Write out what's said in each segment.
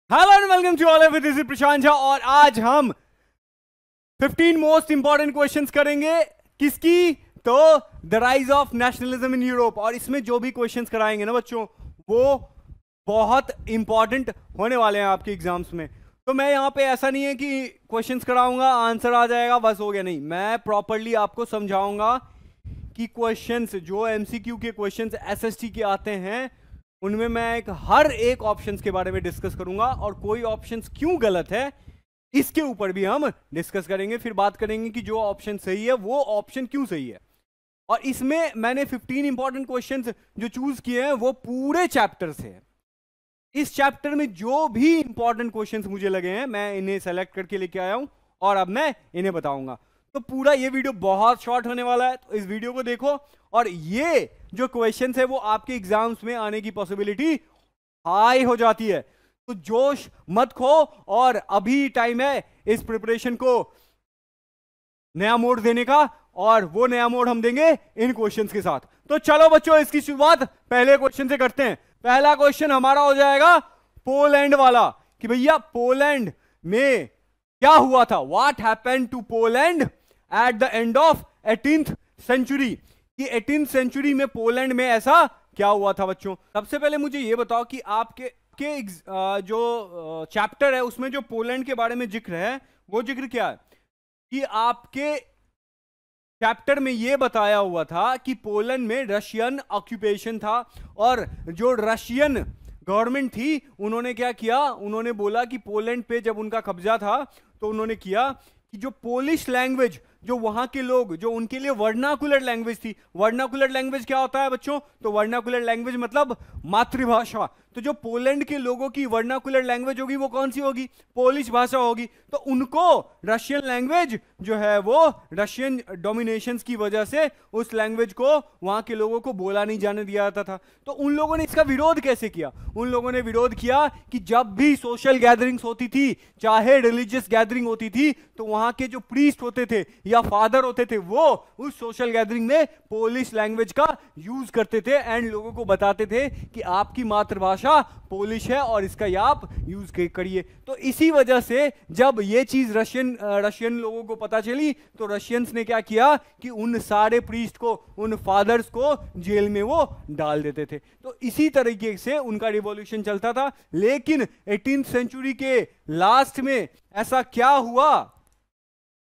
Hello and welcome to all of this is Prashant Jha और आज हम 15 मोस्ट इंपॉर्टेंट क्वेश्चंस करेंगे। किसकी? तो the rise of nationalism in Europe. और इसमें जो भी क्वेश्चंस कराएंगे ना बच्चों, वो बहुत इंपॉर्टेंट होने वाले हैं आपके एग्जाम्स में। तो मैं यहाँ पे ऐसा नहीं है कि क्वेश्चंस कराऊंगा, आंसर आ जाएगा, बस हो गया। नहीं, मैं प्रॉपरली आपको समझाऊंगा कि क्वेश्चंस जो एमसीक्यू के क्वेश्चंस एसएसटी के आते हैं उनमें मैं हर एक ऑप्शंस के बारे में डिस्कस करूंगा और कोई ऑप्शंस क्यों गलत है इसके ऊपर भी हम डिस्कस करेंगे। फिर बात करेंगे कि जो ऑप्शन सही है वो ऑप्शन क्यों सही है। और इसमें मैंने 15 इंपॉर्टेंट क्वेश्चंस जो चूज किए हैं वो पूरे चैप्टर से है। इस चैप्टर में जो भी इंपॉर्टेंट क्वेश्चंस मुझे लगे हैं मैं इन्हें सेलेक्ट करके लेके आया हूं और अब मैं इन्हें बताऊंगा। तो पूरा ये वीडियो बहुत शॉर्ट होने वाला है, तो इस वीडियो को देखो। और ये जो क्वेश्चंस है वो आपके एग्जाम्स में आने की पॉसिबिलिटी हाई हो जाती है। तो जोश मत खो और अभी टाइम है इस प्रिपरेशन को नया मोड़ देने का, और वो नया मोड़ हम देंगे इन क्वेश्चंस के साथ। तो चलो बच्चों, इसकी शुरुआत पहले क्वेश्चन से करते हैं। पहला क्वेश्चन हमारा हो जाएगा पोलैंड वाला कि भैया पोलैंड में क्या हुआ था। What happened to Poland at the end of 18th century. कि 18th सेंचुरी में पोलैंड में ऐसा क्या हुआ था बच्चों। सबसे पहले मुझे यह बताओ कि आपके जो चैप्टर है उसमें जो पोलैंड के बारे में जिक्र है वो जिक्र क्या है कि आपके चैप्टर में यह बताया हुआ था कि पोलैंड में रशियन ऑक्यूपेशन था और जो रशियन गवर्नमेंट थी उन्होंने क्या किया, उन्होंने बोला कि पोलैंड पे जब उनका कब्जा था तो उन्होंने किया कि जो पोलिश लैंग्वेज, जो वहां के लोग, जो उनके लिए वर्नाकुलर लैंग्वेज थी। वर्नाकुलर लैंग्वेज क्या होता है बच्चों? तो वर्नाकुलर लैंग्वेज मतलब मातृभाषा। तो जो पोलैंड के लोगों की वर्नाकुलर लैंग्वेज होगी वो कौन सी होगी? पोलिश भाषा होगी। तो उनको रशियन लैंग्वेज जो है वो रशियन डोमिनेशंस की वजह से उस लैंग्वेज को वहां के लोगों को बोला नहीं जाने दिया जाता था। तो उन लोगों ने इसका विरोध कैसे किया? उन लोगों ने विरोध किया कि जब भी सोशल गैदरिंग्स होती थी, चाहे रिलीजियस गैदरिंग होती थी, तो वहां के जो प्रीस्ट होते थे या फादर होते थे वो उस सोशल गैदरिंग में पोलिश लैंग्वेज का यूज करते थे एंड लोगों को बताते थे कि आपकी मातृभाषा पोलिश है और इसका आप यूज करिए। तो इसी वजह से जब ये चीज रशियन लोगों को पता चली तो रशियंस ने क्या किया कि उन सारे प्रीस्ट को, उन फादर्स को जेल में वो डाल देते थे। तो इसी तरीके से उनका रिवॉल्यूशन चलता था। लेकिन 18th सेंचुरी के लास्ट में ऐसा क्या हुआ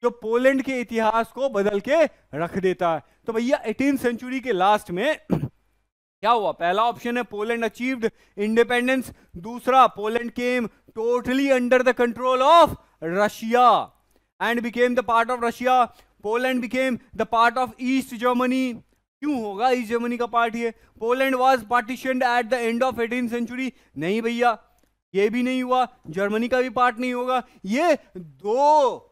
जो पोलैंड के इतिहास को बदल के रख देता है? तो भैया 18th सेंचुरी के लास्ट में क्या हुआ? पहला ऑप्शन है पोलैंड अचीव्ड इंडिपेंडेंस। दूसरा, Poland came totally under the control of Russia and became the part of Russia. Poland became the part of East Germany. क्यों होगा ईस्ट जर्मनी का पार्ट ये? Poland was partitioned at the end of 18th century. नहीं भैया, ये भी नहीं हुआ। जर्मनी का भी पार्ट नहीं होगा। ये दो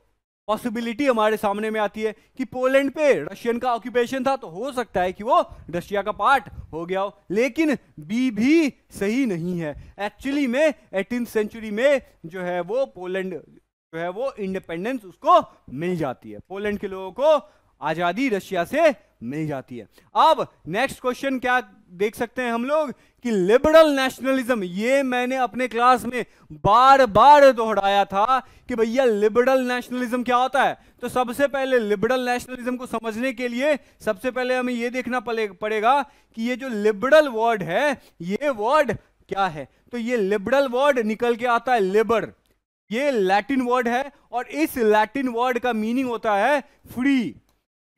पॉसिबिलिटी हमारे सामने में आती है कि पोलैंड पे रशियन का ऑक्यूपेशन था तो हो सकता है कि वो रशिया का पार्ट हो गया हो, लेकिन बी भी सही नहीं है। एक्चुअली में 18th सेंचुरी में जो है वो पोलैंड जो है वो इंडिपेंडेंस उसको मिल जाती है। पोलैंड के लोगों को आजादी रशिया से मिल जाती है। अब नेक्स्ट क्वेश्चन क्या देख सकते हैं हम लोग कि लिबरल नेशनलिज्म। ये मैंने अपने क्लास में बार बार दोहराया था कि भैया लिबरल नेशनलिज्म क्या होता है। तो सबसे पहले लिबरल नेशनलिज्म को समझने के लिए सबसे पहले हमें यह देखना पड़ेगा कि ये जो लिबरल वर्ड है ये वर्ड क्या है। तो ये लिबरल वर्ड निकल के आता है लिबर। ये लैटिन वर्ड है और इस लैटिन वर्ड का मीनिंग होता है फ्री,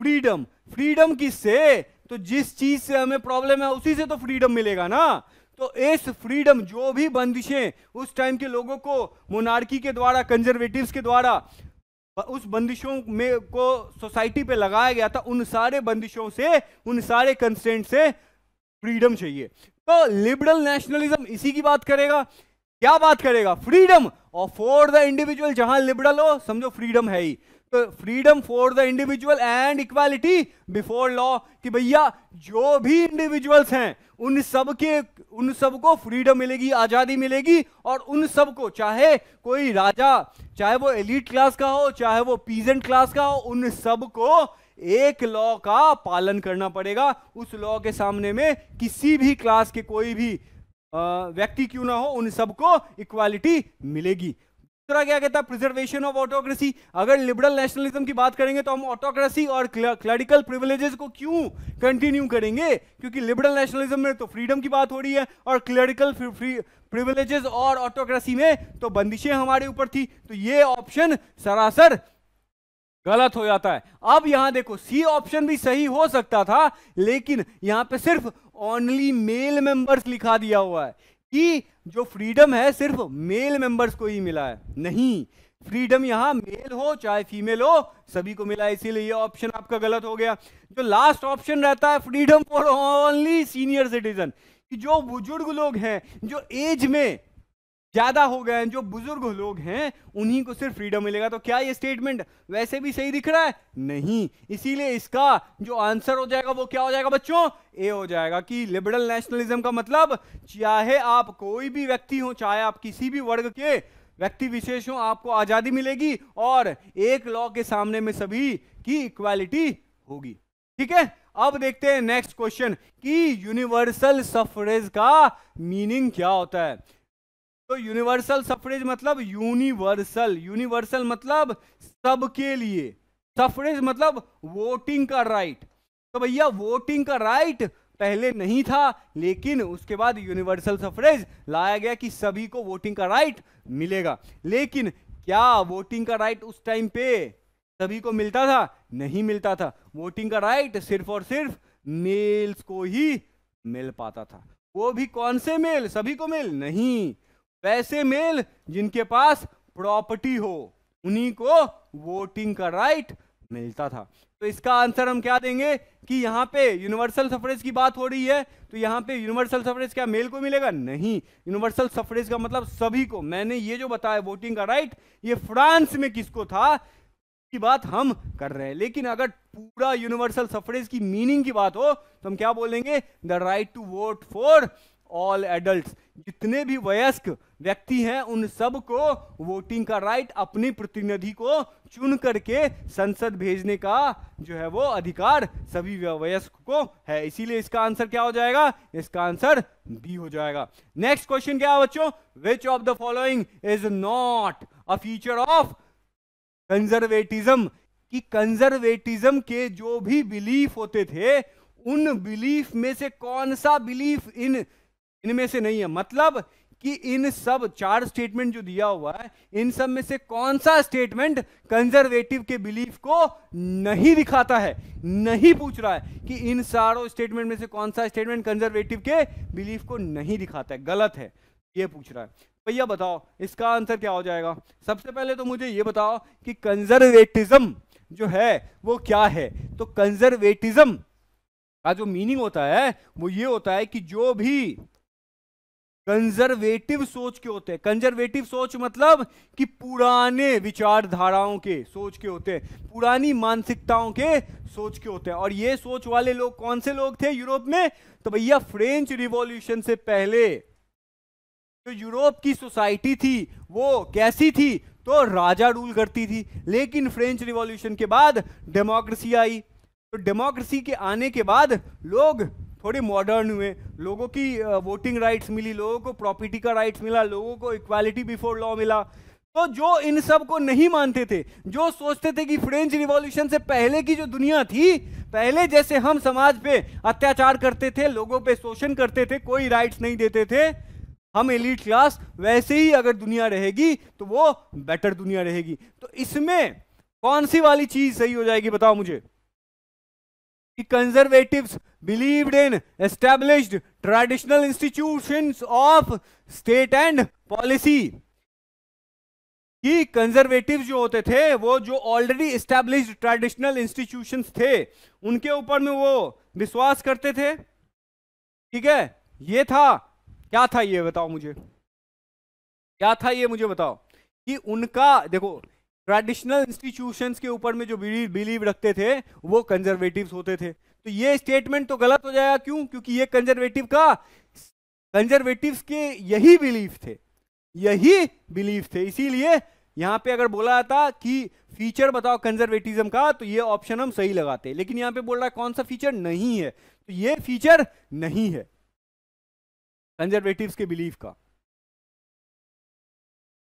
फ्रीडम। फ्रीडम किससे? तो जिस चीज से हमें प्रॉब्लम है उसी से तो फ्रीडम मिलेगा ना। तो इस फ्रीडम, जो भी बंदिशें उस टाइम के लोगों को मोनार्की के द्वारा, कंजर्वेटिव्स के द्वारा उस बंदिशों में को सोसाइटी पे लगाया गया था, उन सारे बंदिशों से, उन सारे कंस्ट्रेंट से फ्रीडम चाहिए। तो लिबरल नेशनलिज्म इसी की बात करेगा। क्या बात करेगा? फ्रीडम और फॉर द इंडिविजुअल। जहां लिबरल हो समझो फ्रीडम है ही। तो freedom for the individual and equality before law. कि भैया जो भी इंडिविजुअल्स हैं उन सबको फ्रीडम मिलेगी, आजादी मिलेगी। और उन सबको, चाहे कोई राजा, चाहे वो एलीट क्लास का हो, चाहे वो पीजेंट क्लास का हो, उन सबको एक लॉ का पालन करना पड़ेगा। उस लॉ के सामने में किसी भी क्लास के कोई भी व्यक्ति क्यों ना हो, उन सबको इक्वालिटी मिलेगी। दूसरा क्या कहता है, प्रिजर्वेशन ऑफ ऑटोक्रेसी। अगर लिबरल नेशनलिज्म की बात करेंगे तो हम ऑटोक्रेसी और क्लरिकल प्रिविलेजेस को क्यों कंटिन्यू करेंगे, क्योंकि लिबरल नेशनलिज्म में तो फ्रीडम की बात हो रही है और क्लरिकल प्रिविलेजेस और ऑटोक्रेसी में तो बंदिशें हमारे ऊपर थी। तो ये ऑप्शन सरासर गलत हो जाता है। अब यहां देखो, सी ऑप्शन भी सही हो सकता था, लेकिन यहां पे सिर्फ ओनली मेल मेंबर्स लिखा दिया हुआ है कि जो फ्रीडम है सिर्फ मेल मेंबर्स को ही मिला है। नहीं, फ्रीडम यहां मेल हो चाहे फीमेल हो सभी को मिला है, इसीलिए ये ऑप्शन आपका गलत हो गया। जो लास्ट ऑप्शन रहता है, freedom for only senior citizen, कि जो बुजुर्ग लोग हैं, जो एज में ज्यादा हो गए हैं, जो बुजुर्ग लोग हैं, उन्हीं को सिर्फ फ्रीडम मिलेगा। तो क्या ये स्टेटमेंट वैसे भी सही दिख रहा है? नहीं। इसीलिए इसका जो आंसर हो जाएगा वो क्या हो जाएगा बच्चों? ए हो जाएगा, कि लिबरल नेशनलिज्म का मतलब चाहे आप कोई भी व्यक्ति हो, चाहे आप किसी भी वर्ग के व्यक्ति विशेष हो, आपको आजादी मिलेगी और एक लॉ के सामने में सभी की इक्वालिटी होगी। ठीक है, अब देखते हैं नेक्स्ट क्वेश्चन कि यूनिवर्सल सफरेज का मीनिंग क्या होता है। तो यूनिवर्सल सफरेज मतलब यूनिवर्सल मतलब सबके लिए, सफरेज मतलब वोटिंग का राइट। तो भैया वोटिंग का राइट पहले नहीं था, लेकिन उसके बाद यूनिवर्सल सफरेज लाया गया कि सभी को वोटिंग का राइट मिलेगा। लेकिन क्या वोटिंग का राइट उस टाइम पे सभी को मिलता था? नहीं मिलता था। वोटिंग का राइट सिर्फ और सिर्फ मेल्स को ही मिल पाता था। वो भी कौन से मेल? सभी को मेल नहीं, वैसे मेल जिनके पास प्रॉपर्टी हो, उन्हीं को वोटिंग का राइट मिलता था। तो इसका आंसर हम क्या देंगे कि यहां पे यूनिवर्सल सफरेज की बात हो रही है, तो यहां पे यूनिवर्सल सफरेज क्या मेल को मिलेगा? नहीं, यूनिवर्सल सफरेज का मतलब सभी को। मैंने ये जो बताया वोटिंग का राइट, ये फ्रांस में किसको था की बात हम कर रहे हैं। लेकिन अगर पूरा यूनिवर्सल सफरेज की मीनिंग की बात हो तो हम क्या बोलेंगे? The right to vote for all adults. जितने भी वयस्क व्यक्ति हैं उन सब को वोटिंग का राइट, अपने प्रतिनिधि को चुन करके संसद भेजने का जो है वो अधिकार सभी वयस्क को है। इसीलिए इसका आंसर क्या हो जाएगा? इसका आंसर बी हो जाएगा। नेक्स्ट क्वेश्चन क्या है बच्चों? Which of the following is not a feature of conservatism. कि कंजर्वेटिज्म के जो भी बिलीफ होते थे, उन बिलीफ में से कौन सा बिलीफ इनमें से नहीं है। मतलब कि इन सब 4 स्टेटमेंट जो दिया हुआ है, इन सब में से कौन सा स्टेटमेंट कंजर्वेटिव के बिलीफ को नहीं दिखाता है। नहीं पूछ रहा है कि इन सारों स्टेटमेंट में से कौन सा स्टेटमेंट कंजर्वेटिव के बिलीफ को नहीं दिखाता है, गलत है, ये पूछ रहा है। भैया बताओ इसका आंसर क्या हो जाएगा? सबसे पहले तो मुझे ये बताओ कि कंजर्वेटिज्म जो है वो क्या है। तो कंजर्वेटिज्म का जो मीनिंग होता है वो ये होता है कि जो भी कंजर्वेटिव सोच के होते हैं, कंजर्वेटिव सोच मतलब कि पुराने विचारधाराओं के सोच के होते हैं, पुरानी मानसिकताओं के सोच के होते हैं। और ये सोच वाले लोग कौन से लोग थे यूरोप में? तो भैया फ्रेंच रिवॉल्यूशन से पहले जो यूरोप की सोसाइटी थी वो कैसी थी? तो राजा रूल करती थी। लेकिन फ्रेंच रिवॉल्यूशन के बाद डेमोक्रेसी आई, तो डेमोक्रेसी के आने के बाद लोग थोड़े मॉडर्न हुए, लोगों की वोटिंग राइट्स मिली, लोगों को प्रॉपर्टी का राइट्स मिला, लोगों को इक्वालिटी बिफोर लॉ मिला। तो जो इन सब को नहीं मानते थे, जो सोचते थे कि फ्रेंच रिवॉल्यूशन से पहले की जो दुनिया थी, पहले जैसे हम समाज पे अत्याचार करते थे, लोगों पे शोषण करते थे, कोई राइट्स नहीं देते थे, हम एलीट क्लास, वैसे ही अगर दुनिया रहेगी तो वो बेटर दुनिया रहेगी। तो इसमें कौन सी वाली चीज सही हो जाएगी बताओ मुझे? कि conservatives believed in established traditional institutions of state and policy. कि कंजर्वेटिव जो होते थे वो जो ऑलरेडी एस्टैब्लिश्ड ट्रेडिशनल इंस्टीट्यूशंस थे उनके ऊपर में वो विश्वास करते थे। ठीक है, ये था, क्या था ये बताओ मुझे, क्या था ये मुझे बताओ? कि उनका देखो ट्रेडिशनल इंस्टीट्यूशंस के ऊपर में जो बिलीव रखते थे वो कंजर्वेटिव्स होते थे। तो ये स्टेटमेंट तो गलत हो जाएगा। क्यों? क्योंकि ये कंजर्वेटिव्स के यही बिलीफ थे, यही बिलीफ थे। इसीलिए यहां पे अगर बोला जाता कि फीचर बताओ कंजर्वेटिज्म का, तो ये ऑप्शन हम सही लगाते। लेकिन यहां पे बोल रहा है कौन सा फीचर नहीं है, तो ये फीचर नहीं है। कंजर्वेटिव्स के बिलीफ का।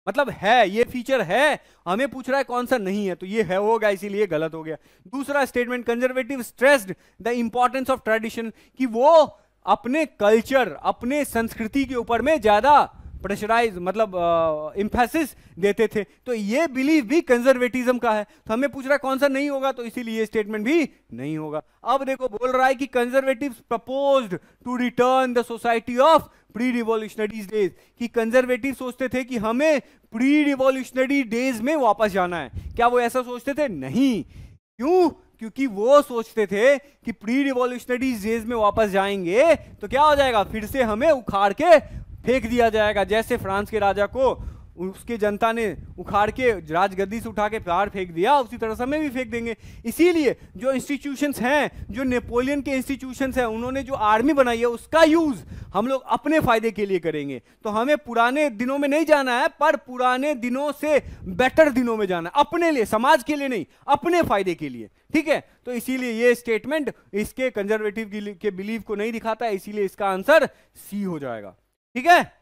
मतलब है, ये फीचर है, हमें पूछ रहा है कौन सा नहीं है, तो ये है होगा, इसीलिए गलत हो गया। दूसरा statement, conservative stressed the importance of tradition, कि वो अपने कल्चर, अपने संस्कृति के ऊपर में ज्यादा प्रेशराइज, मतलब एम्फेसिस देते थे। तो ये बिलीफ भी कंजर्वेटिज्म का है। तो हमें पूछ रहा है कौन सा नहीं होगा, तो इसीलिए ये स्टेटमेंट भी नहीं होगा। अब देखो बोल रहा है कि conservatives proposed to return the society of pre revolutionary days, कि कंजर्वेटिव सोचते थे कि हमें प्री रिवॉल्यूशनरी डेज में वापस जाना है। क्या वो ऐसा सोचते थे? नहीं। क्यों? क्योंकि वो सोचते थे कि प्री रिवॉल्यूशनरी डेज में वापस जाएंगे तो क्या हो जाएगा, फिर से हमें उखाड़ के फेंक दिया जाएगा। जैसे फ्रांस के राजा को उसके जनता ने उखाड़ के राजगद्दी से उठा के बाहर फेंक दिया, उसी तरह से हमें भी फेंक देंगे। इसीलिए जो इंस्टीट्यूशंस हैं, जो नेपोलियन के इंस्टीट्यूशंस हैं, उन्होंने जो आर्मी बनाई है उसका यूज हम लोग अपने फायदे के लिए करेंगे। तो हमें पुराने दिनों में नहीं जाना है, पर पुराने दिनों से बेटर दिनों में जाना है, अपने लिए, समाज के लिए नहीं, अपने फायदे के लिए। ठीक है, तो इसीलिए ये स्टेटमेंट इसके कंजर्वेटिव के बिलीव को नहीं दिखाता है, इसीलिए इसका आंसर सी हो जाएगा। ठीक है,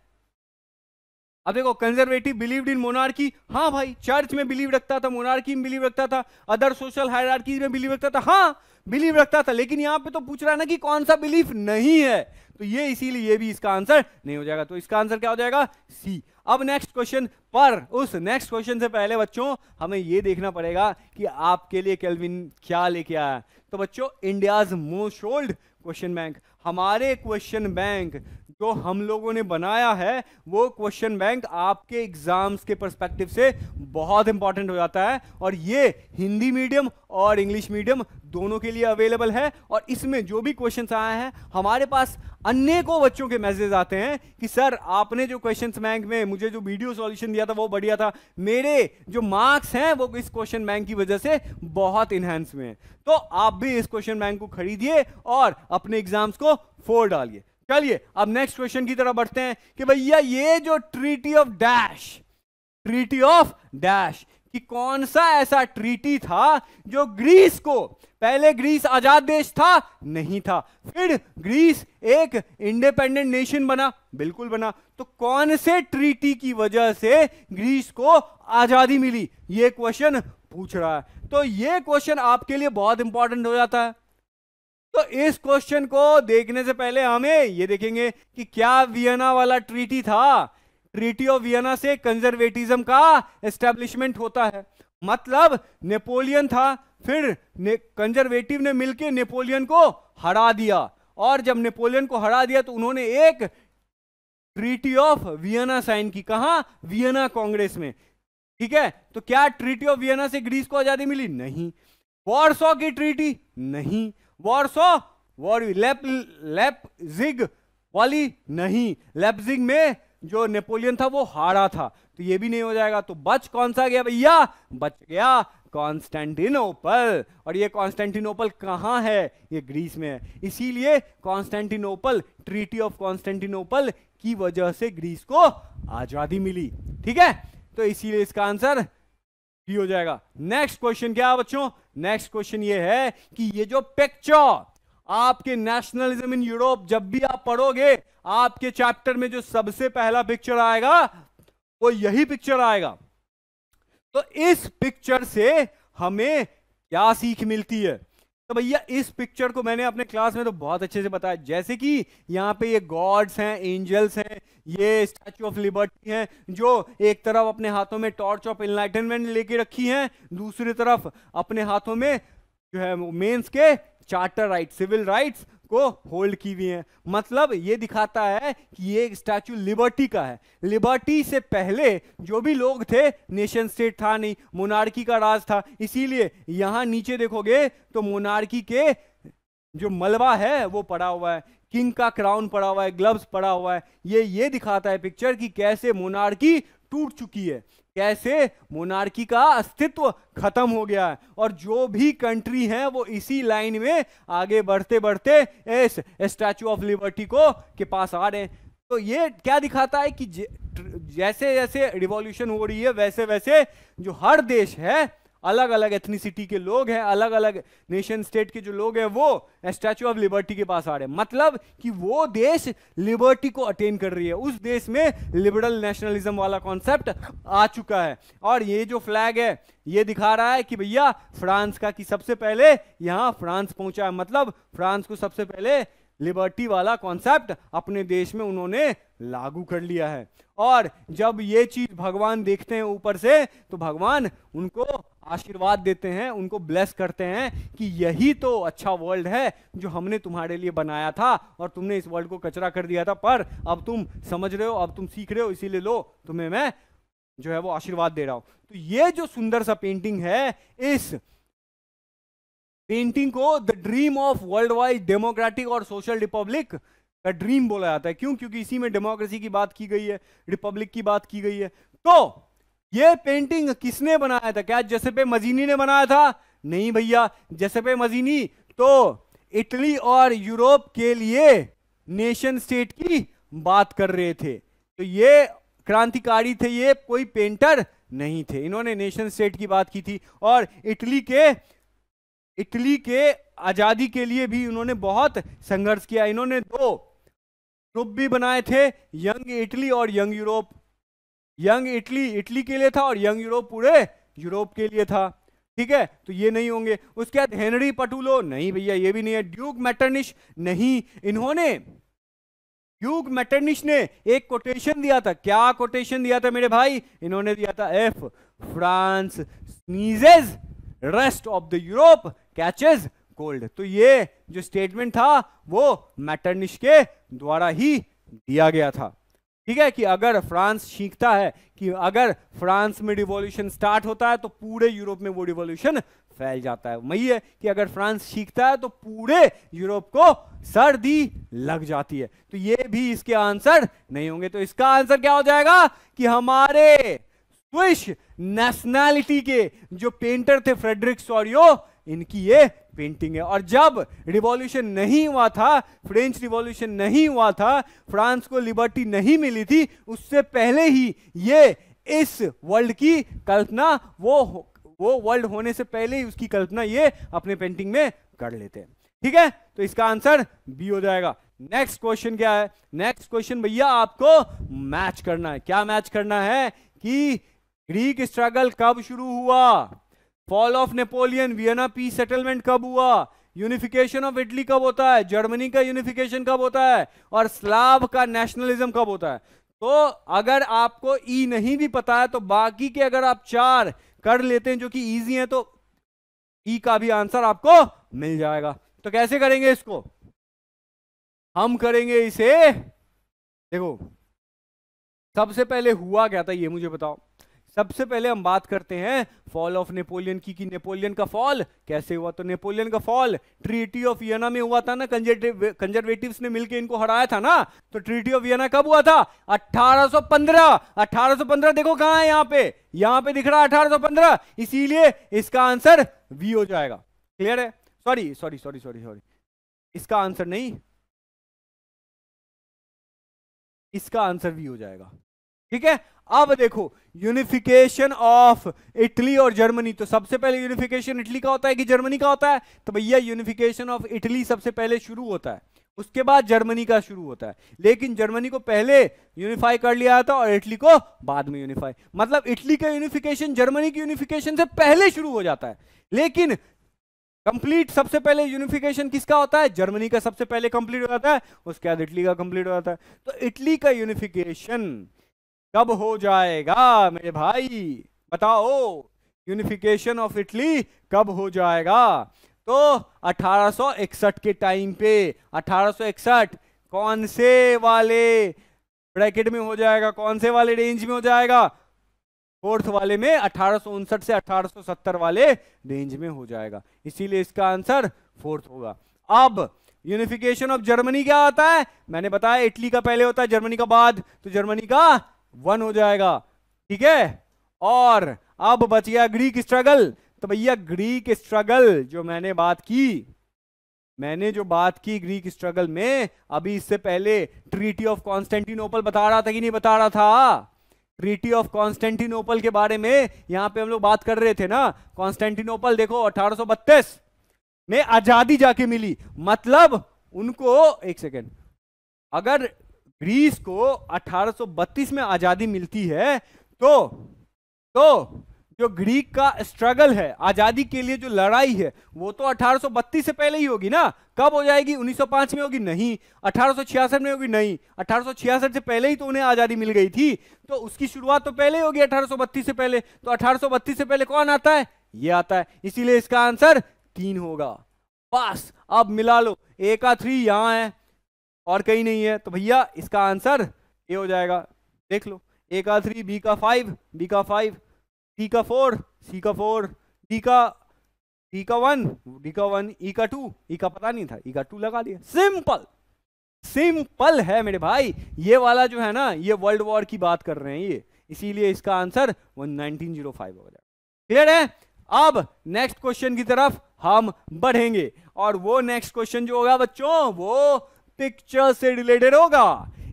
अब देखो, कंजर्वेटिव बिलीव्ड इन मोनार्की, हाँ भाई, चर्च में बिलीव रखता था, मोनार्की में बिलीव रखता था, अदर सोशल हायरार्कीज में बिलीव रखता था, हाँ बिलीव रखता था। लेकिन यहां पे तो पूछ रहा है ना कि कौन सा बिलीफ नहीं है, तो ये इसीलिए ये भी इसका आंसर नहीं हो जाएगा। तो इसका आंसर क्या हो जाएगा? सी। अब नेक्स्ट क्वेश्चन, पर उस नेक्स्ट क्वेश्चन से पहले बच्चों हमें ये देखना पड़ेगा कि आपके लिए केल्विन क्या लेके आया। तो बच्चों, India's most old question bank, हमारे क्वेश्चन बैंक जो हम लोगों ने बनाया है, वो क्वेश्चन बैंक आपके एग्जाम्स के पर्सपेक्टिव से बहुत इंपॉर्टेंट हो जाता है। और ये हिंदी मीडियम और इंग्लिश मीडियम दोनों के लिए अवेलेबल है। और इसमें जो भी क्वेश्चंस आए हैं, हमारे पास अनेकों बच्चों के मैसेज आते हैं कि सर आपने जो क्वेश्चन बैंक में मुझे जो वीडियो सॉल्यूशन दिया था वो बढ़िया था, मेरे जो मार्क्स हैं वो इस क्वेश्चन बैंक की वजह से बहुत इनहेंस हुए हैं। तो आप भी इस क्वेश्चन बैंक को खरीदिए और अपने एग्जाम्स को फोड़ डालिए। चलिए अब नेक्स्ट क्वेश्चन की तरफ बढ़ते हैं कि भैया ये जो ट्रीटी ऑफ डैश कि कौन सा ऐसा ट्रीटी था जो ग्रीस को, पहले ग्रीस आजाद देश था? नहीं था। फिर ग्रीस एक इंडिपेंडेंट नेशन बना? बिल्कुल बना। तो कौन से ट्रीटी की वजह से ग्रीस को आजादी मिली, ये क्वेश्चन पूछ रहा है। तो ये क्वेश्चन आपके लिए बहुत इंपॉर्टेंट हो जाता है। तो इस क्वेश्चन को देखने से पहले हमें ये देखेंगे कि क्या वियना वाला ट्रीटी था। ट्रीटी ऑफ वियना से कंजर्वेटिज्म का एस्टेब्लिशमेंट होता है। मतलब नेपोलियन था, फिर कंजर्वेटिव ने मिलकर नेपोलियन को हरा दिया, और जब नेपोलियन को हरा दिया तो उन्होंने एक ट्रीटी ऑफ वियना साइन की। कहां? वियना कांग्रेस में। ठीक है, तो क्या ट्रीटी ऑफ वियना से ग्रीस को आजादी मिली? नहीं। वॉरसॉ की ट्रीटी? नहीं। वॉरसॉ लेप्जिग वाली? नहीं। लेप्जिग में जो नेपोलियन था वो हारा था, तो ये भी नहीं हो जाएगा। तो बच कौन सा गया भैया? बच गया कॉन्स्टेंटिनोपल। और ये कॉन्स्टेंटिनोपल कहां है? ये ग्रीस में है। इसीलिए कॉन्स्टेंटिनोपल, ट्रीटी ऑफ कॉन्स्टेंटिनोपल की वजह से ग्रीस को आजादी मिली। ठीक है, तो इसीलिए इसका आंसर डी हो जाएगा। नेक्स्ट क्वेश्चन क्या है बच्चों? नेक्स्ट क्वेश्चन ये है कि ये जो पिक्चर आपके नेशनलिज्म इन यूरोप, जब भी आप पढ़ोगे आपके चैप्टर में जो सबसे पहला पिक्चर आएगा वो यही पिक्चर आएगा। तो इस पिक्चर से हमें क्या सीख मिलती है? तो भैया इस पिक्चर को मैंने अपने क्लास में तो बहुत अच्छे से बताया। जैसे कि यहाँ पे ये गॉड्स हैं, एंजल्स हैं, ये स्टैचू ऑफ लिबर्टी हैं, जो एक तरफ अपने हाथों में टॉर्च ऑफ एनलाइटनमेंट लेके रखी हैं, दूसरी तरफ अपने हाथों में जो है मेंस के चार्टर राइट, सिविल राइट्स को होल्ड की हुई है। मतलब ये दिखाता है कि ये स्टैचू लिबर्टी का है। लिबर्टी से पहले जो भी लोग थे, नेशन स्टेट था नहीं, मोनार्की का राज था। इसीलिए यहां नीचे देखोगे तो मोनार्की के जो मलबा है वो पड़ा हुआ है, किंग का क्राउन पड़ा हुआ है, ग्लव्स पड़ा हुआ है। ये दिखाता है पिक्चर कि कैसे मोनार्की टूट चुकी है, कैसे मोनार्की का अस्तित्व खत्म हो गया है। और जो भी कंट्री है वो इसी लाइन में आगे बढ़ते बढ़ते इस स्टैचू ऑफ लिबर्टी को के पास आ रहे हैं। तो ये क्या दिखाता है कि जैसे जैसे रिवॉल्यूशन हो रही है वैसे वैसे जो हर देश है अलग अलग एथनिसिटी के लोग हैं, अलग अलग नेशन स्टेट के जो लोग हैं वो स्टैचू ऑफ लिबर्टी के पास आ रहे हैं। मतलब कि वो देश लिबर्टी को अटेन कर रही है, उस देश में लिबरल नेशनलिज्म वाला कॉन्सेप्ट आ चुका है। और ये जो फ्लैग है ये दिखा रहा है कि भैया फ्रांस का, कि सबसे पहले यहां फ्रांस पहुंचा है, मतलब फ्रांस को सबसे पहले लिबर्टी वाला कॉन्सेप्ट अपने देश में उन्होंने लागू कर लिया है। और जब ये चीज भगवान देखते हैं ऊपर से तो भगवान उनको आशीर्वाद देते हैं, उनको ब्लेस करते हैं कि यही तो अच्छा वर्ल्ड है जो हमने तुम्हारे लिए बनाया था और तुमने इस वर्ल्ड को कचरा कर दिया था, पर अब तुम समझ रहे हो, अब तुम सीख रहे हो, इसीलिए लो तुम्हें मैं जो है वो आशीर्वाद दे रहा हूं। तो ये जो सुंदर सा पेंटिंग है, इस पेंटिंग को the dream of world wide democratic और सोशल रिपब्लिक का ड्रीम बोला जाता है। क्यों? क्योंकि इसी में डेमोक्रेसी की बात की गई है, रिपब्लिक की बात की गई है। तो ये पेंटिंग किसने बनाया था? क्या जसेपे मजीनी ने बनाया था? नहीं भैया, जसेपे मजीनी तो इटली और यूरोप के लिए नेशन स्टेट की बात कर रहे थे। तो ये क्रांतिकारी थे, ये कोई पेंटर नहीं थे, इन्होंने नेशन स्टेट की बात की थी। और इटली के आजादी के लिए भी उन्होंने बहुत संघर्ष किया। इन्होंने 2 ग्रुप भी बनाए थे, यंग इटली और यंग यूरोप। यंग इटली के लिए था और यंग यूरोप पूरे यूरोप के लिए था। ठीक है, तो ये नहीं होंगे। उसके बाद हेनरी पटुलो, नहीं भैया ये भी नहीं है। ड्यूक मेटरनिश, नहीं। ड्यूक मेटरनिश ने एक कोटेशन दिया था। क्या कोटेशन दिया था मेरे भाई? इन्होंने दिया था if France sneezes rest of the Europe catches cold. तो ये जो स्टेटमेंट था वो मेटरनिश के द्वारा ही दिया गया था। ठीक है, कि अगर फ्रांस सीखता है, कि अगर फ्रांस में रिवॉल्यूशन स्टार्ट होता है तो पूरे यूरोप में वो रिवॉल्यूशन फैल जाता है। वही है कि अगर फ्रांस सीखता है तो पूरे यूरोप को सर्दी लग जाती है। तो ये भी इसके आंसर नहीं होंगे। तो इसका आंसर क्या हो जाएगा कि हमारे स्विस नेशनैलिटी के जो पेंटर थे फ्रेडरिक सोरियो, इनकी ये पेंटिंग है। और जब रिवॉल्यूशन नहीं हुआ था, फ्रेंच रिवॉल्यूशन नहीं हुआ था, फ्रांस को लिबर्टी नहीं मिली थी, उससे पहले ही ये इस वर्ल्ड की कल्पना, वो वर्ल्ड होने से पहले ही उसकी कल्पना ये अपने पेंटिंग में कर लेते हैं। ठीक है, तो इसका आंसर बी हो जाएगा। नेक्स्ट क्वेश्चन क्या है? नेक्स्ट क्वेश्चन भैया आपको मैच करना है। क्या मैच करना है? कि ग्रीक स्ट्रगल कब शुरू हुआ, fall of Napoleon, Vienna peace settlement कब हुआ, यूनिफिकेशन ऑफ इटली कब होता है, जर्मनी का यूनिफिकेशन कब होता है, और स्लाव का नेशनलिज्म कब होता है। तो अगर आपको ई नहीं भी पता है तो बाकी के अगर आप 4 कर लेते हैं जो कि इजी हैं तो ई का भी आंसर आपको मिल जाएगा। तो कैसे करेंगे इसको? हम करेंगे इसे, देखो सबसे पहले हुआ क्या था ये मुझे बताओ। सबसे पहले हम बात करते हैं फॉल ऑफ नेपोलियन की, कि नेपोलियन का फॉल कैसे हुआ। तो नेपोलियन का फॉल ट्रीटी ऑफ वियना में हुआ था ना, कंजर्वेटिव्स ने मिलकर इनको हराया था ना। तो ट्रीटी ऑफ वियना कब हुआ था? 1815। 1815 देखो कहां है, यहां पे दिख रहा है 1815, इसीलिए इसका आंसर बी हो जाएगा। क्लियर है? सॉरी, इसका आंसर नहीं, इसका आंसर बी हो जाएगा। ठीक है, अब देखो यूनिफिकेशन ऑफ इटली और जर्मनी। तो सबसे पहले यूनिफिकेशन इटली का होता है कि जर्मनी का होता है? तो भैया यूनिफिकेशन ऑफ इटली सबसे पहले शुरू होता है, उसके बाद जर्मनी का शुरू होता है। लेकिन जर्मनी को पहले यूनिफाई कर लिया था और इटली को बाद में यूनिफाई। मतलब इटली का यूनिफिकेशन जर्मनी की यूनिफिकेशन से पहले शुरू हो जाता है। लेकिन कंप्लीट सबसे पहले यूनिफिकेशन किसका होता है? जर्मनी का सबसे पहले कंप्लीट हो जाता है, उसके बाद इटली का कंप्लीट हो जाता है। तो इटली का यूनिफिकेशन कब हो जाएगा मेरे भाई? बताओ, यूनिफिकेशन ऑफ इटली कब हो जाएगा? तो 1861 के टाइम पे। 1861 कौन से वाले ब्रैकेट में हो जाएगा, कौन से वाले रेंज में हो जाएगा? 4th वाले में, 1859 से 1870 वाले रेंज में हो जाएगा, इसीलिए इसका आंसर 4th होगा। अब यूनिफिकेशन ऑफ जर्मनी क्या होता है? मैंने बताया इटली का पहले होता है, जर्मनी का बाद, तो जर्मनी का 1 हो जाएगा। ठीक है, और अब बच गया ग्रीक स्ट्रगल। तो भैया ग्रीक स्ट्रगल जो मैंने बात की ग्रीक स्ट्रगल में, अभी इससे पहले ट्रीटी ऑफ कॉन्स्टेंटिनोपल बता रहा था कि नहीं बता रहा था? ट्रीटी ऑफ कॉन्स्टेंटिनोपल के बारे में यहां पे हम लोग बात कर रहे थे ना। कॉन्स्टेंटिनोपल देखो 1832 में आजादी जाके मिली, मतलब उनको, एक सेकेंड, अगर ग्रीस को 1832 में आजादी मिलती है तो जो ग्रीक का स्ट्रगल है, आजादी के लिए जो लड़ाई है, वो तो 1832 से पहले ही होगी ना। कब हो जाएगी? 1905 में होगी? नहीं। 1866 में होगी? नहीं। 1866 से पहले ही तो उन्हें आजादी मिल गई थी, तो उसकी शुरुआत तो पहले ही होगी 1832 से पहले। तो 1832 से पहले कौन आता है? ये आता है, इसीलिए इसका आंसर 3 होगा। बस अब मिला लो, ए का 3 यहां है और कहीं नहीं है, तो भैया इसका आंसर ए हो जाएगा। देख लो, ए का 3, बी का 5, बी का 5, सी का 4, सी का 4, डी का 1, डी का 1, ई का 2, ई का पता नहीं था, ई का 2 लगा दिया। सिंपल सिंपल है मेरे भाई। ये वाला जो है ना, ये वर्ल्ड वॉर की बात कर रहे हैं ये, इसीलिए इसका आंसर 1905 हो जाएगा। क्लियर है? अब नेक्स्ट क्वेश्चन की तरफ हम बढ़ेंगे, और वो नेक्स्ट क्वेश्चन जो होगा बच्चों, वो पिक्चर से रिलेटेड होगा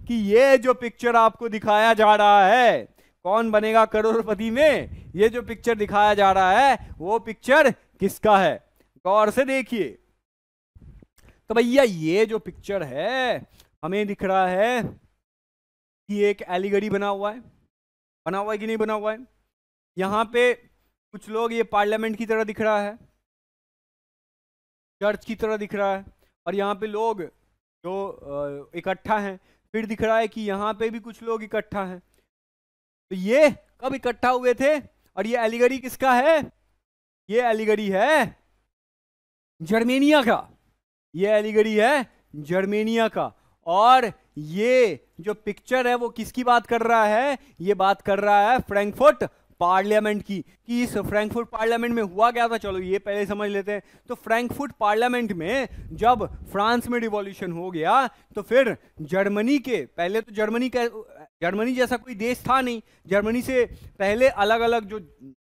कि ये जो पिक्चर आपको दिखाया जा रहा है, कौन बनेगा करोड़पति में, ये जो पिक्चर दिखाया जा रहा है वो पिक्चर किसका है? गौर से देखिए। तो भैया ये जो पिक्चर है, हमें दिख रहा है कि एक एलिगरी बना हुआ है कि नहीं बना हुआ है? यहां पे कुछ लोग, ये पार्लियामेंट की तरह दिख रहा है, चर्च की तरह दिख रहा है, और यहाँ पे लोग जो इकट्ठा हैं। फिर दिख रहा है कि यहाँ पे भी कुछ लोग इकट्ठा हैं। तो ये कब इकट्ठा हुए थे? और ये एलिगरी किसका है? ये एलिगरी है जर्मेनिया का, ये एलिगरी है जर्मेनिया का। और ये जो पिक्चर है वो किसकी बात कर रहा है? ये बात कर रहा है फ्रैंकफर्ट पार्लियामेंट की। कि इस फ्रैंकफर्ट पार्लियामेंट में हुआ क्या था, चलो ये पहले समझ लेते हैं। तो फ्रैंकफर्ट पार्लियामेंट में जब फ्रांस में रिवॉल्यूशन हो गया, तो फिर जर्मनी के, पहले तो जर्मनी जैसा कोई देश था नहीं। जर्मनी से पहले अलग अलग, जो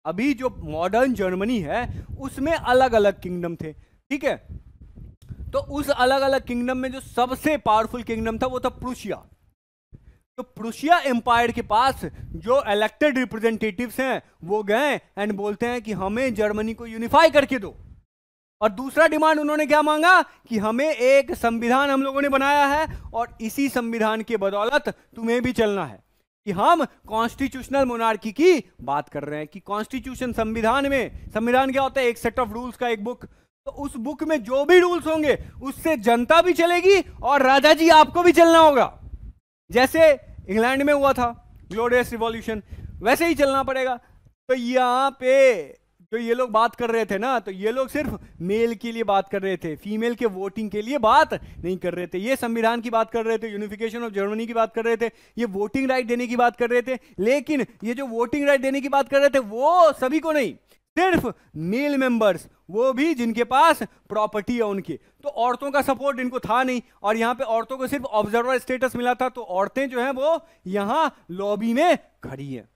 अभी जो मॉडर्न जर्मनी है उसमें अलग अलग किंगडम थे, ठीक है। तो उस अलग अलग किंगडम में जो सबसे पावरफुल किंगडम था वो था प्रूशिया। तो प्रूशिया एम्पायर के पास जो इलेक्टेड रिप्रेजेंटेटिव्स हैं वो गए एंड बोलते हैं कि हमें जर्मनी को यूनिफाई करके दो। और दूसरा डिमांड उन्होंने क्या मांगा कि हमें एक संविधान हम लोगों ने बनाया है, और इसी संविधान के बदौलत तुम्हें भी चलना है। कि हम कॉन्स्टिट्यूशनल मोनार्की की बात कर रहे हैं, कि कॉन्स्टिट्यूशन, संविधान में, संविधान क्या होता है? एक सेट ऑफ रूल्स का एक बुक। तो उस बुक में जो भी रूल्स होंगे उससे जनता भी चलेगी और राजा जी आपको भी चलना होगा। जैसे इंग्लैंड में हुआ था ग्लोरियस रिवॉल्यूशन, वैसे ही चलना पड़ेगा। तो यहां पे जो ये लोग बात कर रहे थे ना, तो ये लोग सिर्फ मेल के लिए बात कर रहे थे, फीमेल के वोटिंग के लिए बात नहीं कर रहे थे। ये संविधान की बात कर रहे थे, यूनिफिकेशन ऑफ जर्मनी की बात कर रहे थे, ये वोटिंग राइट देने की बात कर रहे थे। लेकिन ये जो वोटिंग राइट देने की बात कर रहे थे वो सभी को नहीं, सिर्फ मेल मेंबर्स, वो भी जिनके पास प्रॉपर्टी है उनके। तो औरतों का सपोर्ट इनको था नहीं, और यहां पे औरतों को सिर्फ ऑब्जर्वर स्टेटस मिला था। तो औरतें जो हैं वो यहां लॉबी में खड़ी हैं।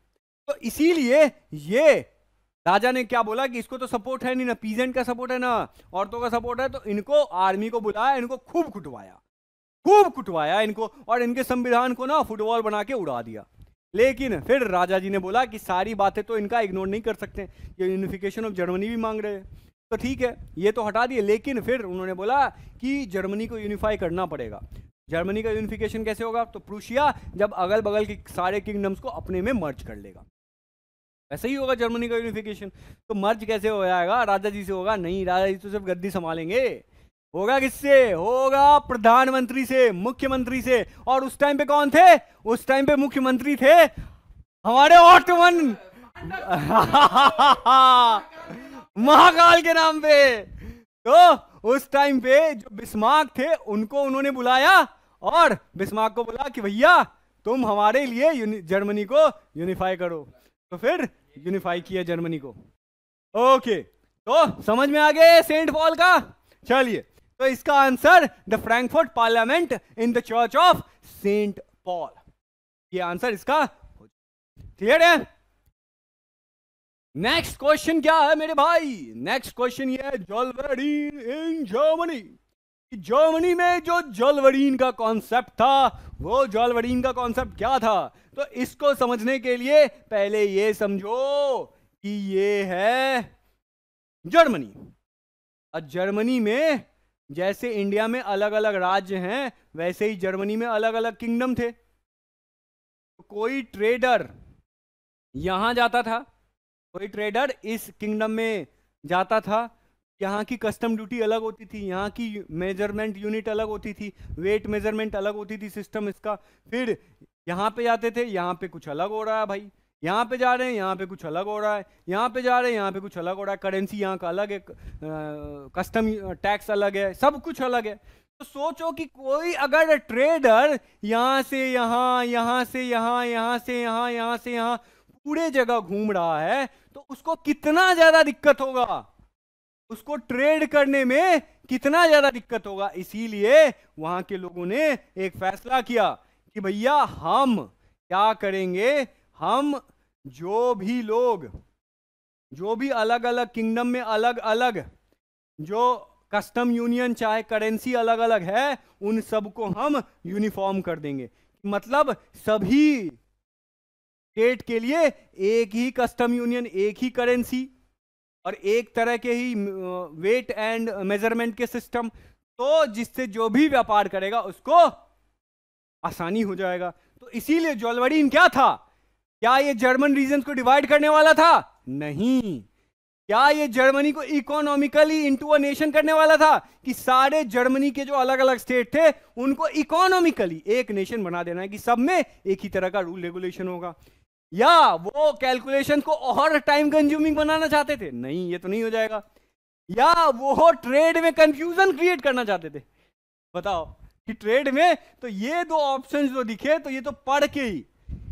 तो इसीलिए ये राजा ने क्या बोला कि इसको तो सपोर्ट है नहीं, ना पीजेंट का सपोर्ट है ना औरतों का सपोर्ट है, तो इनको आर्मी को बुलाया, इनको खूब कुटवाया इनको, और इनके संविधान को ना फुटबॉल बना के उड़ा दिया। लेकिन फिर राजा जी ने बोला कि सारी बातें तो इनका इग्नोर नहीं कर सकते, ये यूनिफिकेशन ऑफ जर्मनी भी मांग रहे हैं, तो ठीक है ये तो हटा दिए। लेकिन फिर उन्होंने बोला कि जर्मनी को यूनिफाई करना पड़ेगा। जर्मनी का यूनिफिकेशन कैसे होगा? तो प्रूशिया जब अगल बगल के सारे किंगडम्स को अपने में मर्ज कर लेगा, वैसे ही होगा जर्मनी का यूनिफिकेशन। तो मर्ज कैसे हो जाएगा? राजा जी से होगा? नहीं, राजा जी तो सिर्फ गद्दी संभालेंगे। होगा किससे? होगा प्रधानमंत्री से, मुख्यमंत्री से। और उस टाइम पे कौन थे? उस टाइम पे मुख्यमंत्री थे हमारे ऑटोमन महाकाल के नाम पे। तो उस टाइम पे जो बिस्मार्क थे उनको उन्होंने बुलाया, और बिस्मार्क को बोला कि भैया तुम हमारे लिए जर्मनी को यूनिफाई करो। तो फिर यूनिफाई किया जर्मनी को। ओके, तो समझ में आ गए सेंट पॉल का? चलिए, तो इसका answer the Frankfurt parliament in the church of Saint Paul, ये आंसर इसका क्लियर है। नेक्स्ट क्वेश्चन क्या है मेरे भाई? नेक्स्ट क्वेश्चन ये है, जोल्वेडीन इन जर्मनी, कि जर्मनी में जो जॉलवरीन का कॉन्सेप्ट था, वो जॉलवरीन का कॉन्सेप्ट क्या था। तो इसको समझने के लिए पहले ये समझो कि ये है जर्मनी। और जर्मनी में जैसे इंडिया में अलग अलग राज्य हैं, वैसे ही जर्मनी में अलग अलग किंगडम थे। तो कोई ट्रेडर यहां जाता था, कोई ट्रेडर इस किंगडम में जाता था, यहाँ की कस्टम ड्यूटी अलग होती थी, यहाँ की मेजरमेंट यूनिट अलग होती थी, वेट मेजरमेंट अलग होती थी, सिस्टम इसका। फिर यहाँ पे जाते थे, यहाँ पे कुछ अलग हो रहा है भाई, यहाँ पे जा रहे हैं, यहाँ पे कुछ अलग हो रहा है, यहाँ पे जा रहे हैं, यहाँ पे कुछ अलग हो रहा है, करेंसी यहाँ का अलग है, कस्टम टैक्स अलग है, सब कुछ अलग है। तो सोचो कि कोई अगर ट्रेडर यहाँ से यहाँ, यहाँ से यहाँ, यहाँ से यहाँ, यहाँ से यहाँ पूरे जगह घूम रहा है, तो उसको कितना ज्यादा दिक्कत होगा, उसको ट्रेड करने में कितना ज्यादा दिक्कत होगा। इसीलिए वहां के लोगों ने एक फैसला किया कि भैया हम क्या करेंगे, हम जो भी लोग, जो भी अलग अलग किंगडम में अलग अलग जो कस्टम यूनियन चाहे करेंसी अलग अलग है, उन सबको हम यूनिफॉर्म कर देंगे। मतलब सभी स्टेट के लिए एक ही कस्टम यूनियन, एक ही करेंसी और एक तरह के ही वेट एंड मेजरमेंट के सिस्टम। तो जिससे जो भी व्यापार करेगा उसको आसानी हो जाएगा। तो इसीलिए जॉलवरीन क्या था, क्या ये जर्मन रीजन को डिवाइड करने वाला था? नहीं। क्या ये जर्मनी को इकोनॉमिकली इनटू अ नेशन करने वाला था कि सारे जर्मनी के जो अलग अलग स्टेट थे उनको इकोनॉमिकली एक नेशन बना देना है कि सब में एक ही तरह का रूल रेगुलेशन होगा? या वो कैलकुलेशन को और टाइम कंज्यूमिंग बनाना चाहते थे? नहीं, ये तो नहीं हो जाएगा। या वो ट्रेड में कंफ्यूजन क्रिएट करना चाहते थे? बताओ कि ट्रेड में तो ये दो ऑप्शंस जो दिखे, तो ये तो पढ़ के ही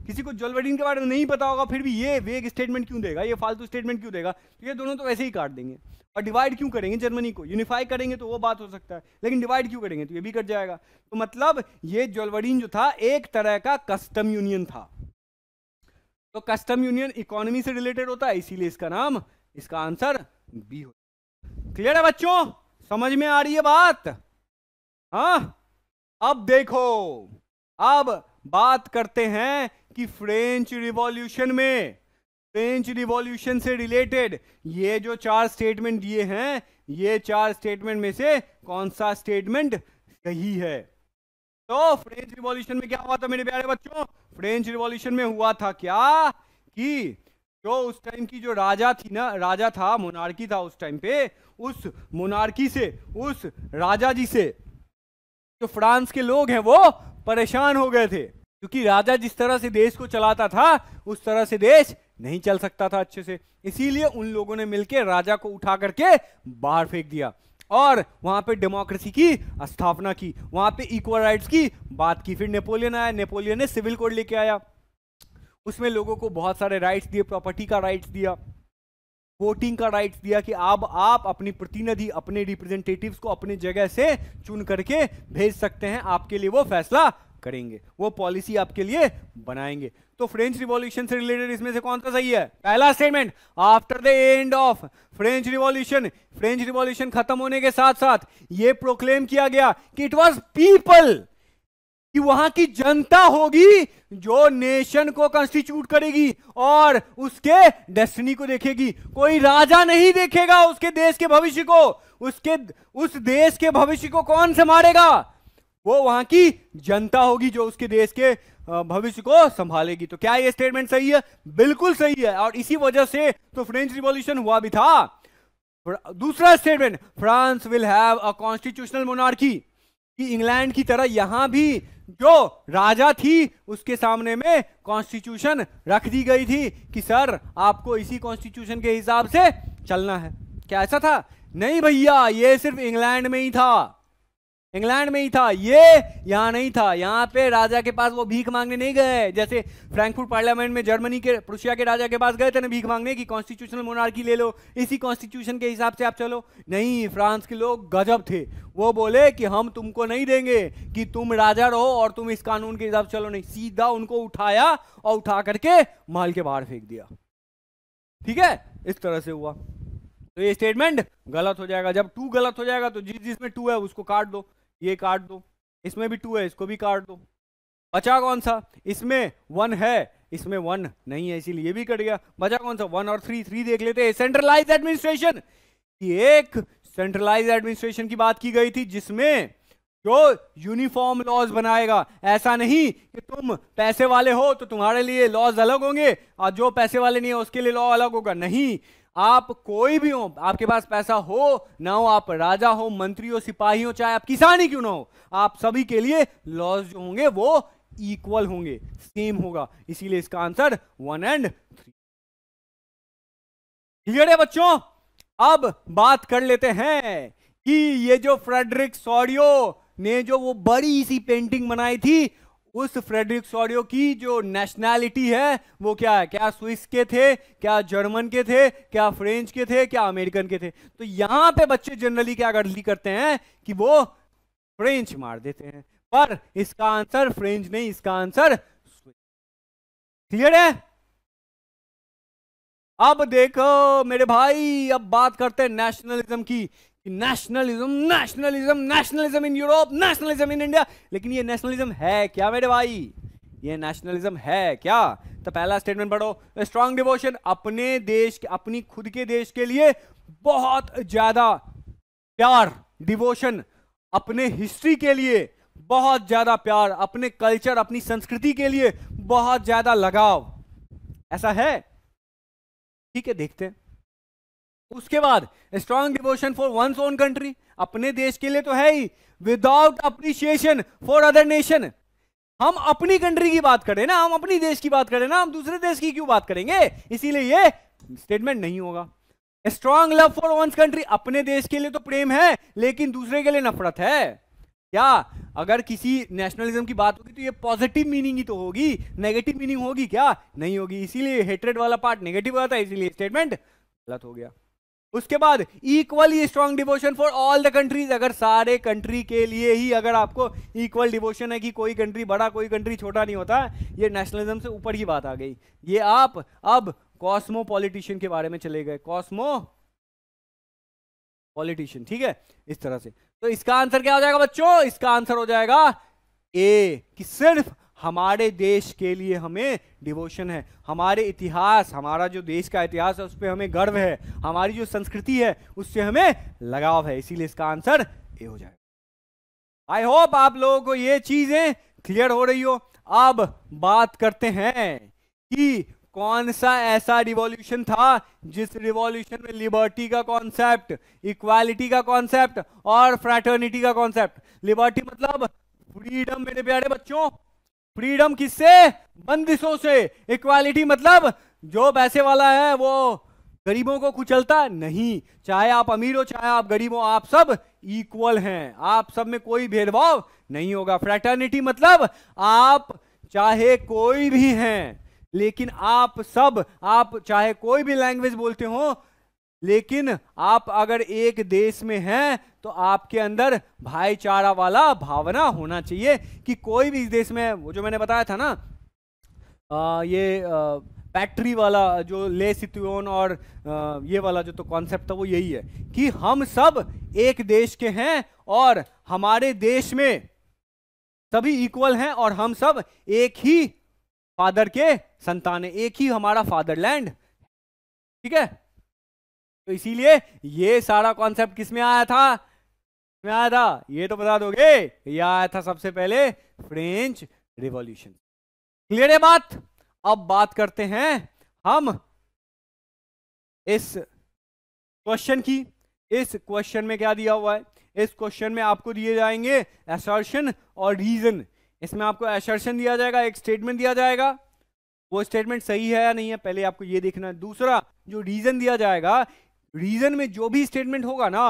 किसी को जॉलवरीन के बारे में नहीं पता होगा, फिर भी ये वेग स्टेटमेंट क्यों देगा, ये फालतू स्टेटमेंट क्यों देगा? तो ये दोनों तो वैसे ही काट देंगे। और डिवाइड क्यों करेंगे जर्मनी को? यूनिफाई करेंगे तो वो बात हो सकता है, लेकिन डिवाइड क्यों करेंगे तो ये भी कट जाएगा। तो मतलब ये जॉलवरीन जो था एक तरह का कस्टम यूनियन था। तो कस्टम यूनियन इकोनॉमी से रिलेटेड होता है, इसीलिए इसका नाम, इसका आंसर बी हो। क्लियर है बच्चों? समझ में आ रही है बात? हाँ, अब देखो, अब बात करते हैं कि फ्रेंच रिवॉल्यूशन में, फ्रेंच रिवॉल्यूशन से रिलेटेड ये जो 4 स्टेटमेंट दिए हैं, ये 4 स्टेटमेंट में से कौन सा स्टेटमेंट सही है? तो फ्रेंच रिवॉल्यूशन में क्या हुआ था मेरे प्यारे बच्चों? फ्रेंच रिवॉल्यूशन में हुआ था क्या कि जो उस टाइम की जो राजा थी ना, राजा था, मोनार्की था उस टाइम पे, उस मोनार्की से, उस राजा जी से जो फ्रांस के लोग हैं वो परेशान हो गए थे, क्योंकि राजा जिस तरह से देश को चलाता था उस तरह से देश नहीं चल सकता था अच्छे से। इसीलिए उन लोगों ने मिलकर राजा को उठा करके बाहर फेंक दिया और वहां पे डेमोक्रेसी की स्थापना की, वहां पे इक्वल राइट्स की बात की। फिर नेपोलियन आया, नेपोलियन ने सिविल कोड लेके आया, उसमें लोगों को बहुत सारे राइट्स दिए, प्रॉपर्टी का राइट्स दिया, वोटिंग का राइट्स दिया कि अब आप अपनी प्रतिनिधि, अपने रिप्रेजेंटेटिव्स को अपने जगह से चुन करके भेज सकते हैं, आपके लिए वो फैसला करेंगे, वो पॉलिसी आपके लिए बनाएंगे। तो फ्रेंच रिवॉल्यूशन से रिलेटेड इसमें से कौन सा सही है? पहला statement, after the end of French revolution, French revolution खत्म होने के साथ साथ ये प्रोक्लेम किया गया कि इट वाज पीपल, कि वहां की जनता होगी जो नेशन को कॉन्स्टिट्यूट करेगी और उसके डेस्टिनी को देखेगी। कोई राजा नहीं देखेगा उसके देश के भविष्य को। उसके उस देश के भविष्य को कौन संभालेगा? वो वहां की जनता होगी जो उसके देश के भविष्य को संभालेगी। तो क्या ये स्टेटमेंट सही है? बिल्कुल सही है, और इसी वजह से तो फ्रेंच रिवॉल्यूशन हुआ भी था। दूसरा statement, France will have a constitutional monarchy, कि इंग्लैंड की तरह यहां भी जो राजा थी उसके सामने में कॉन्स्टिट्यूशन रख दी गई थी कि सर आपको इसी कॉन्स्टिट्यूशन के हिसाब से चलना है। क्या ऐसा था? नहीं भैया, ये सिर्फ इंग्लैंड में ही था, इंग्लैंड में ही था, ये यहां नहीं था। यहां पे राजा के पास वो भीख मांगने नहीं गए, जैसे फ्रैंकफर्ट पार्लियामेंट में जर्मनी के, प्रुशिया के राजा के पास गए थे ना भीख मांगने की कॉन्स्टिट्यूशनल मोनार्की ले लो, इसी कॉन्स्टिट्यूशन के हिसाब से आप चलो। नहीं, फ्रांस के लोग गजब थे, वो बोले कि हम तुमको नहीं देंगे कि तुम राजा रहो और तुम इस कानून के हिसाब से चलो, नहीं, सीधा उनको उठाया और उठा करके महल के बाहर फेंक दिया। ठीक है, इस तरह से हुआ। तो ये स्टेटमेंट गलत हो जाएगा। जब 2 गलत हो जाएगा तो जिसमें 2 है उसको काट दो, ये काट दो, इसमें भी 2 है इसको भी काट दो। बचा कौन सा? इसमें 1 है, इसमें 1 नहीं है, इसीलिए ये भी कट गया। बचा कौन सा? 1 और 3 देख लेते हैं। सेंट्रलाइज एडमिनिस्ट्रेशन, एक सेंट्रलाइज एडमिनिस्ट्रेशन की बात की गई थी जिसमें जो यूनिफॉर्म लॉज बनाएगा। ऐसा नहीं कि तुम पैसे वाले हो तो तुम्हारे लिए लॉज अलग होंगे और जो पैसे वाले नहीं है उसके लिए लॉ अलग होगा। नहीं, आप कोई भी हो, आपके पास पैसा हो ना हो, आप राजा हो, मंत्री हो, सिपाही हो, चाहे आप किसान ही क्यों ना हो, आप सभी के लिए लॉज जो होंगे वो इक्वल होंगे, सेम होगा। इसीलिए इसका आंसर 1 और 3। क्लियर है बच्चों? अब बात कर लेते हैं कि ये जो फ्रेडरिक सोडियो ने जो वो बड़ी सी पेंटिंग बनाई थी, उस फ्रेडरिक सोडियो की जो नेशनैलिटी है वो क्या है? क्या स्विस के थे, क्या जर्मन के थे, क्या फ्रेंच के थे, क्या अमेरिकन के थे? तो यहां पे बच्चे जनरली क्या गलती करते हैं कि वो फ्रेंच मार देते हैं, पर इसका आंसर फ्रेंच नहीं, इसका आंसर स्विस। क्लियर है? अब देखो मेरे भाई, अब बात करते हैं नेशनलिज्म की। Nationalism nationalism nationalism in Europe, nationalism in India. लेकिन ये नेशनलिज्म है क्या मेरे भाई? ये नेशनलिज्म है क्या? तो पहला स्टेटमेंट पढ़ो। स्ट्रॉन्ग डिवोशन, अपने देश, अपनी खुद के देश के लिए बहुत ज्यादा प्यार, डिवोशन, अपने हिस्ट्री के लिए बहुत ज्यादा प्यार, अपने कल्चर, अपनी संस्कृति के लिए बहुत ज्यादा लगाव, ऐसा है? ठीक है, देखते हैं। उसके बाद strong devotion for one's own country, अपने देश के लिए तो है ही, without appreciation for other nation. हम अपनी कंट्री की बात करें ना, हम अपनी देश की बात करें ना, हम दूसरे देश की क्यों बात करेंगे? इसीलिए ये स्टेटमेंट नहीं होगा। Strong love for one's country, अपने देश के लिए तो प्रेम है लेकिन दूसरे के लिए नफरत है। क्या अगर किसी नेशनलिज्म की बात होगी तो ये पॉजिटिव मीनिंग ही तो होगी, नेगेटिव मीनिंग होगी क्या? नहीं होगी। इसीलिए हेट्रेड वाला पार्ट नेगेटिव होता है, इसीलिए स्टेटमेंट गलत हो गया। उसके बाद equally strong devotion for all the countries, अगर सारे कंट्री के लिए ही अगर आपको इक्वल डिवोशन है कि कोई कंट्री बड़ा कोई कंट्री छोटा नहीं होता, ये नेशनलिज्म से ऊपर की बात आ गई। ये आप अब कॉस्मोपॉलिटिशियन के बारे में चले गए, कॉस्मोपॉलिटिशियन, ठीक है, इस तरह से। तो इसका आंसर क्या हो जाएगा बच्चों? इसका आंसर हो जाएगा ए, कि सिर्फ हमारे देश के लिए हमें डिवोशन है, हमारे इतिहास, हमारा जो देश का इतिहास है उस पर हमें गर्व है, हमारी जो संस्कृति है उससे हमें लगाव है, इसीलिए इसका आंसर ए हो जाएगा। आई होप आप लोगों को ये चीजें क्लियर हो रही हो। अब बात करते हैं कि कौन सा ऐसा रिवॉल्यूशन था जिस रिवॉल्यूशन में लिबर्टी का कॉन्सेप्ट, इक्वालिटी का कॉन्सेप्ट और फ्रैटर्निटी का कॉन्सेप्ट। लिबर्टी मतलब फ्रीडम मेरे प्यारे बच्चों, फ्रीडम किससे? बंदिशों से। इक्वालिटी मतलब जो पैसे वाला है वो गरीबों को कुचलता नहीं, चाहे आप अमीर हो चाहे आप गरीब हो, आप सब इक्वल हैं, आप सब में कोई भेदभाव नहीं होगा। फ्रैटर्निटी मतलब आप चाहे कोई भी हैं लेकिन आप सब, आप चाहे कोई भी लैंग्वेज बोलते हो लेकिन आप अगर एक देश में हैं तो आपके अंदर भाईचारा वाला भावना होना चाहिए कि कोई भी इस देश में, वो जो मैंने बताया था ना ये फैक्ट्री वाला जो ले सित्योन और ये वाला जो तो कॉन्सेप्ट था वो यही है कि हम सब एक देश के हैं और हमारे देश में सभी इक्वल हैं और हम सब एक ही फादर के संतान है, एक ही हमारा फादरलैंड, ठीक है। तो इसीलिए ये सारा कॉन्सेप्ट किसमें आया था? में आया था, ये तो बता दोगे, ये आया था सबसे पहले फ्रेंच रिवॉल्यूशन। क्लियर है बात? अब बात करते हैं हम इस क्वेश्चन की। इस क्वेश्चन में क्या दिया हुआ है? इस क्वेश्चन में आपको दिए जाएंगे असर्शन और रीजन। इसमें आपको असर्शन दिया जाएगा, एक स्टेटमेंट दिया जाएगा, वो स्टेटमेंट सही है या नहीं है पहले आपको ये देखना है। दूसरा जो रीजन दिया जाएगा, रीजन में जो भी स्टेटमेंट होगा ना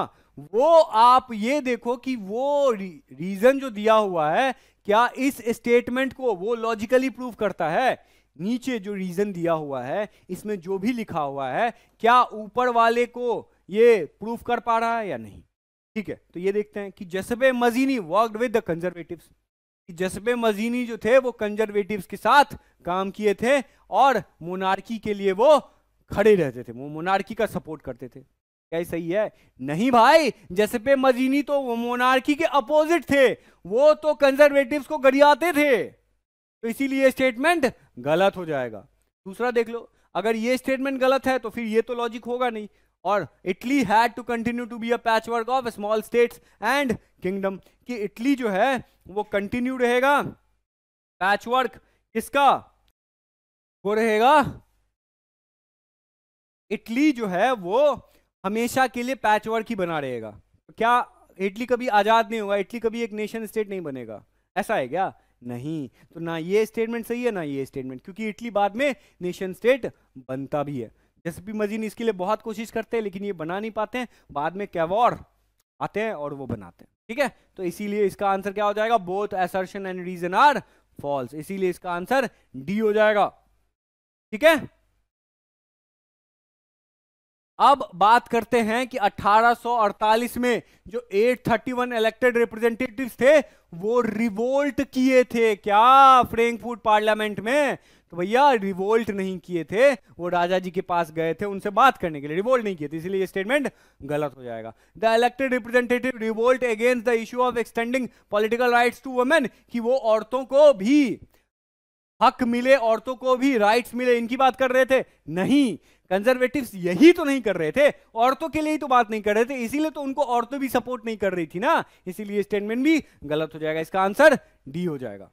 वो आप ये देखो कि वो रीजन जो दिया हुआ है क्या इस स्टेटमेंट को वो लॉजिकली प्रूव करता है। नीचे जो रीजन दिया हुआ है इसमें जो भी लिखा हुआ है क्या ऊपर वाले को ये प्रूव कर पा रहा है या नहीं, ठीक है। तो ये देखते हैं कि जसबे मजीनी वर्कड विद द कंजर्वेटिव्स, जसबे मजीनी जो थे वो कंजर्वेटिव्स के साथ काम किए थे और मोनार्की के लिए वो खड़े रहते थे, वो मोनार्की का सपोर्ट करते थे। क्या ये सही है? नहीं भाई, जैसेपे मजीनी तो मोनार्की के अपोजिट थे, वो तो कंजर्वेटिव्स को गरियाते थे, तो इसीलिए स्टेटमेंट गलत हो जाएगा। दूसरा देख लो, अगर ये स्टेटमेंट गलत है तो फिर ये तो लॉजिक होगा नहीं। और Italy had to continue to be a patchwork of small states and kingdom, कि इटली जो है वो कंटिन्यू रहेगा पैचवर्क किसका? वो रहेगा, इटली जो है वो हमेशा के लिए पैचवर्क ही बना रहेगा। तो क्या इटली कभी आजाद नहीं होगा? इटली कभी एक नेशन स्टेट नहीं बनेगा, ऐसा है क्या? नहीं। तो ना ये स्टेटमेंट सही है ना ये स्टेटमेंट, क्योंकि इटली बाद में नेशन स्टेट बनता भी है। जैसे मजीन इसके लिए बहुत कोशिश करते हैं लेकिन ये बना नहीं पाते हैं, बाद में कैवॉर आते हैं और वो बनाते हैं। ठीक है, तो इसीलिए इसका आंसर क्या हो जाएगा? Both assertion and reason are false, इसीलिए इसका आंसर डी हो जाएगा। ठीक है, अब बात करते हैं कि 1848 में जो 831 इलेक्टेड रिप्रेजेंटेटिव्स थे वो रिवोल्ट किए थे क्या फ्रैंकफर्ट पार्लियामेंट में? तो भैया रिवोल्ट नहीं किए थे, वो राजा जी के पास गए थे उनसे बात करने के लिए, रिवोल्ट नहीं किए थे, इसलिए ये स्टेटमेंट गलत हो जाएगा। The elected representative revolt against the issue of extending political rights to women, कि वो औरतों को भी हक मिले, औरतों को भी राइट्स मिले, इनकी बात कर रहे थे? नहीं, कंजर्वेटिव्स यही तो नहीं कर रहे थे, औरतों के लिए ही तो बात नहीं कर रहे थे, इसीलिए तो उनको औरतें भी सपोर्ट नहीं कर रही थी ना, इसीलिए स्टेटमेंट भी गलत हो जाएगा। इसका आंसर डी हो जाएगा।